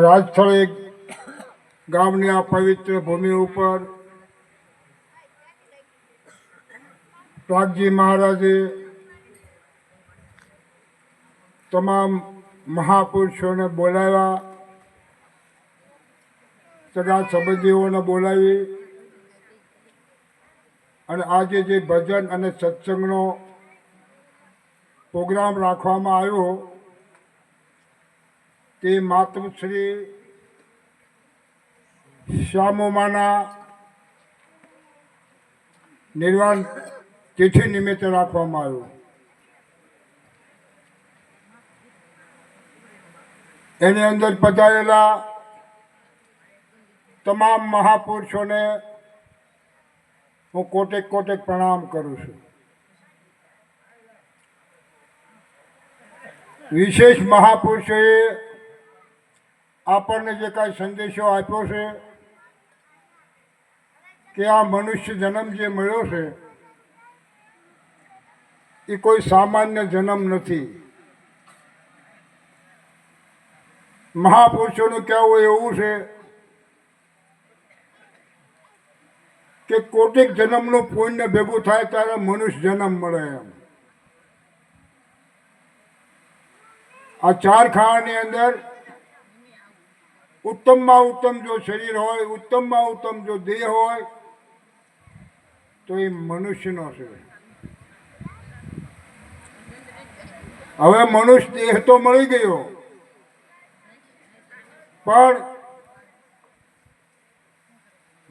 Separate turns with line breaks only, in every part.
રાજસ્થળે ગામની આ પવિત્ર ભૂમિ ઉપર પ્રાગજી મહારાજે તમામ મહાપુરુષોને બોલાવ્યા, સગા સંબંધીઓને બોલાવી અને આજે જે ભજન અને સત્સંગનો પ્રોગ્રામ રાખવામાં આવ્યો તે માતૃશ્રી શ્યામોમાના નિર્વાણ તિથિ નિમિત્તે રાખવામાં આવ્યો. એની અંદર પધારેલા તમામ મહાપુરુષોને હું કોટેક કોટેક પ્રણામ કરું છું. વિશેષ મહાપુરુષોએ આપણને જે કાંઈ સંદેશો આપ્યો છે કે આ મનુષ્ય જન્મ જે મળ્યો છે એ કોઈ સામાન્ય જન્મ નથી. મહાપુરુષોનું કહેવું એવું છે કે કોટેક જન્મનું પુણ્ય ભેગું થાય ત્યારે મનુષ્ય જન્મ મળે એમ. આ ચાર ખાવાની અંદર ઉત્તમમાં ઉત્તમ જો શરીર હોય, ઉત્તમમાં ઉત્તમ જો દેહ હોય તો એ મનુષ્યનો છે. હવે મનુષ્ય દેહ તો મળી ગયો, પણ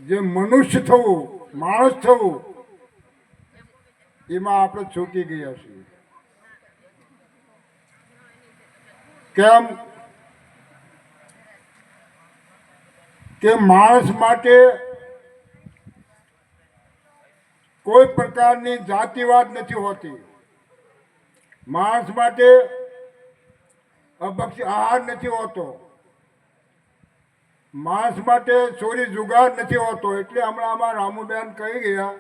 જે મનુષ્ય થવું, માણસ થવું, એમાં આપણે છૂટી ગયા છીએ. કેમ કે માણસ માટે કોઈ પ્રકારની જાતિવાદ નથી હોતી. માણસ માટે અભક્ષ આહાર નથી હોતો. માણસ માટે ચોરી જુગાર નથી હોતો. એટલે હમણાં અમારા રામુબેન કહી ગયા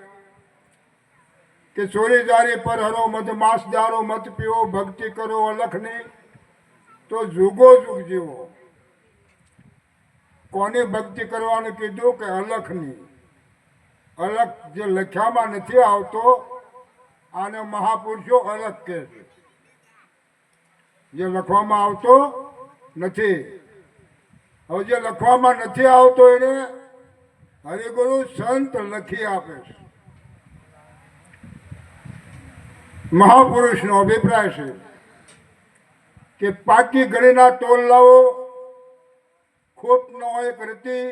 કે ચોરી જારી પર હરો મધ માંસ દારો મત પીવો, ભક્તિ કરો અલખની તો જુગો જુગ જીવો. કોની ભક્તિ કરવાનું કીધું? કે અલખની. અલખ જે લખ્યામાં નથી આવતો આને મહાપુરુષો અલખ કહે છે. જે લખવામાં આવતો નથી. હવે જે લખવામાં નથી આવતો એને હરિગુરુ સંત લખી આપે છે. મહાપુરુષનો અભિપ્રાય છે કે પાકી ઘડીના તોલ લાવો, ખોટ ન હોય કરતી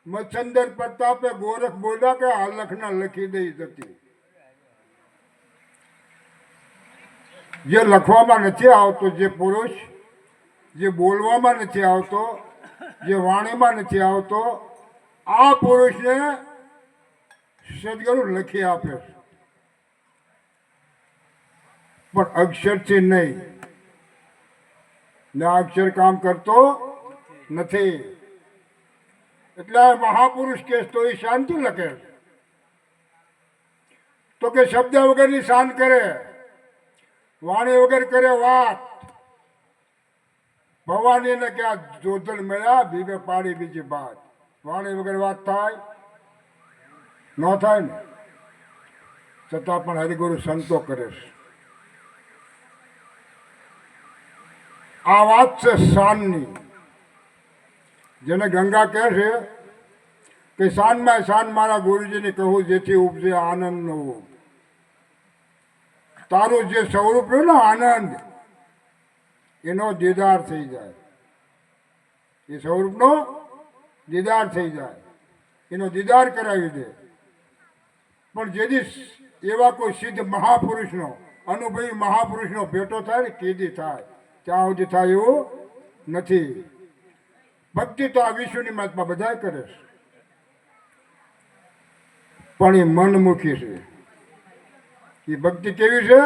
મચ્છંદર પ્રતાપે ગોરખ બોલ્યા કે આ લખના લખી દઈ જતી. જે લખવામાં નથી આવતો, જે પુરુષ જે બોલવામાં નથી આવતો, જે વાણીમાં નથી આવતો, આ પુરુષને સદગુરુ લખી આપે છે, પણ અક્ષરથી નહીં. ને અક્ષર કામ કરતો નથી. એટલે મહાપુરુષ કે તો એ શાંતિ લખે તો કે શબ્દ વગરની શાન કરે, વાણી વગર કરે વાત. ભવાનીને ક્યાં જોધન મળ્યા ભીગે પાડી બીજી બાત. વાણી વગર વાત થાય? ન થાય ને. છતાં પણ હરિગુરુ સંતો કરે છે. આ વાત છે શાનની. જેને ગંગા કહે છે કે શાનમાં શાન મારા ગુરુજીને કહું જેથી ઉપજે આનંદનો. તારું જે સ્વરૂપ રહ્યું ને આનંદ, એનો દીદાર થઈ જાય. એ સ્વરૂપનો દીદાર થઈ જાય, એનો દીદાર કરાવી દે. પણ જેથી એવા કોઈ સિદ્ધ મહાપુરુષનો, અનુભવી મહાપુરુષનો ભેટો થાય ને કેદી થાય, ત્યાં સુધી થાય એવું નથી. ભક્તિ તો આ વિશ્વની મહાત્મા બધા કરે છે, પણ એ મનમુખી છે. એ ભક્તિ કેવી છે?